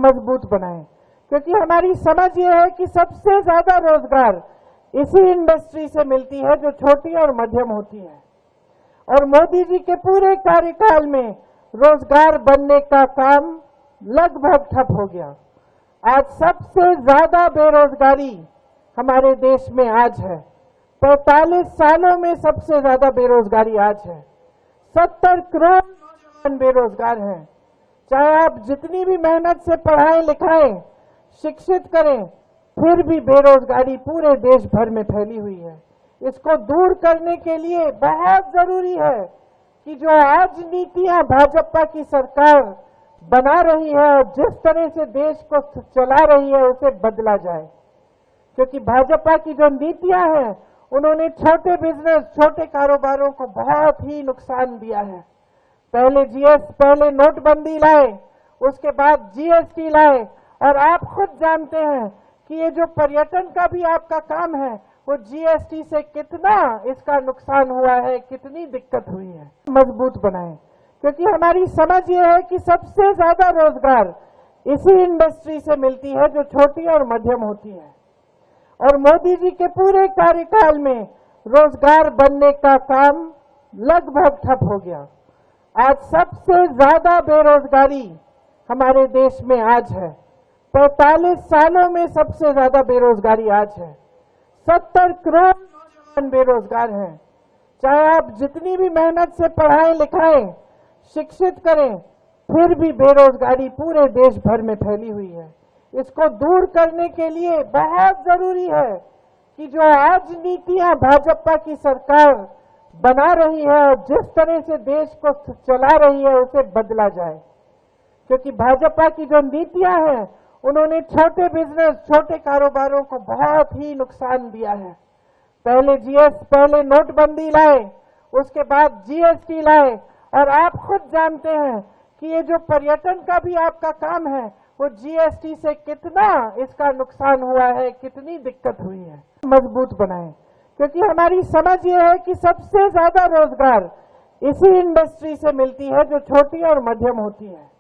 मजबूत बनाएं, क्योंकि हमारी समझ ये है कि सबसे ज्यादा रोजगार इसी इंडस्ट्री से मिलती है जो छोटी और मध्यम होती है। और मोदी जी के पूरे कार्यकाल में रोजगार बनने का काम लगभग ठप हो गया। आज सबसे ज्यादा बेरोजगारी हमारे देश में आज है। 45 सालों में सबसे ज्यादा बेरोजगारी आज है। 70 करोड़ नौजवान बेरोजगार हैं। चाहे आप जितनी भी मेहनत से पढ़ाएं लिखाएं, शिक्षित करें, फिर भी बेरोजगारी पूरे देश भर में फैली हुई है। इसको दूर करने के लिए बहुत जरूरी है कि जो आज नीतियां भाजपा की सरकार बना रही है और जिस तरह से देश को चला रही है उसे बदला जाए, क्योंकि भाजपा की जो नीतियां हैं उन्होंने छोटे बिजनेस, छोटे कारोबारों को बहुत ही नुकसान दिया है। पहले नोटबंदी लाए, उसके बाद जीएसटी लाए, और आप खुद जानते हैं कि ये जो पर्यटन का भी आपका काम है वो जीएसटी से कितना इसका नुकसान हुआ है, कितनी दिक्कत हुई है। मजबूत बनाएं, क्योंकि हमारी समझ ये है कि सबसे ज्यादा रोजगार इसी इंडस्ट्री से मिलती है जो छोटी और मध्यम होती है। और मोदी जी के पूरे कार्यकाल में रोजगार बनने का काम लगभग ठप हो गया। आज सबसे ज्यादा बेरोजगारी हमारे देश में आज है। 45 सालों में सबसे ज्यादा बेरोजगारी आज है। 70 करोड़ नौजवान बेरोजगार हैं। चाहे आप जितनी भी मेहनत से पढ़ाएं लिखाएं, शिक्षित करें, फिर भी बेरोजगारी पूरे देश भर में फैली हुई है। इसको दूर करने के लिए बहुत जरूरी है कि जो आज नीतियां भाजपा की सरकार बना रही है और जिस तरह से देश को चला रही है उसे बदला जाए, क्योंकि भाजपा की जो नीतियां हैं उन्होंने छोटे बिजनेस, छोटे कारोबारों को बहुत ही नुकसान दिया है। पहले नोटबंदी लाए, उसके बाद जीएसटी लाए, और आप खुद जानते हैं कि ये जो पर्यटन का भी आपका काम है वो जीएसटी से कितना इसका नुकसान हुआ है, कितनी दिक्कत हुई है। मजबूत बनाएं, क्योंकि हमारी समझ ये है कि सबसे ज्यादा रोजगार इसी इंडस्ट्री से मिलती है जो छोटी और मध्यम होती है।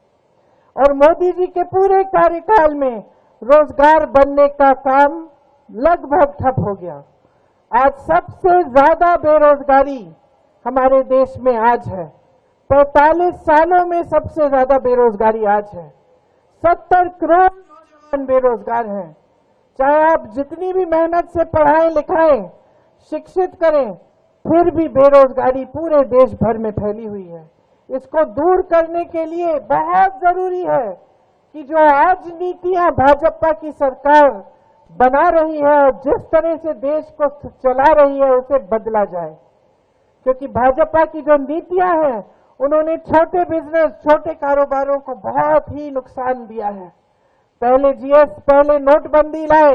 और मोदी जी के पूरे कार्यकाल में रोजगार बनने का काम लगभग ठप हो गया। आज सबसे ज्यादा बेरोजगारी हमारे देश में आज है। 45 सालों में सबसे ज्यादा बेरोजगारी आज है। 70 करोड़ नौजवान बेरोजगार हैं। चाहे आप जितनी भी मेहनत से पढ़ाएं लिखाएं, शिक्षित करें, फिर भी बेरोजगारी पूरे देश भर में फैली हुई है। इसको दूर करने के लिए बहुत जरूरी है कि जो आज नीतियां भाजपा की सरकार बना रही है और जिस तरह से देश को चला रही है उसे बदला जाए, क्योंकि भाजपा की जो नीतियां हैं उन्होंने छोटे बिजनेस, छोटे कारोबारों को बहुत ही नुकसान दिया है। पहले नोटबंदी लाए,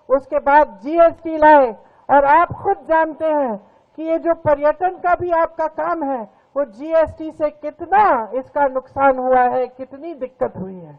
उसके बाद जीएसटी लाए, और आप खुद जानते हैं कि ये जो पर्यटन का भी आपका काम है वो जीएसटी से कितना इसका नुकसान हुआ है, कितनी दिक्कत हुई है।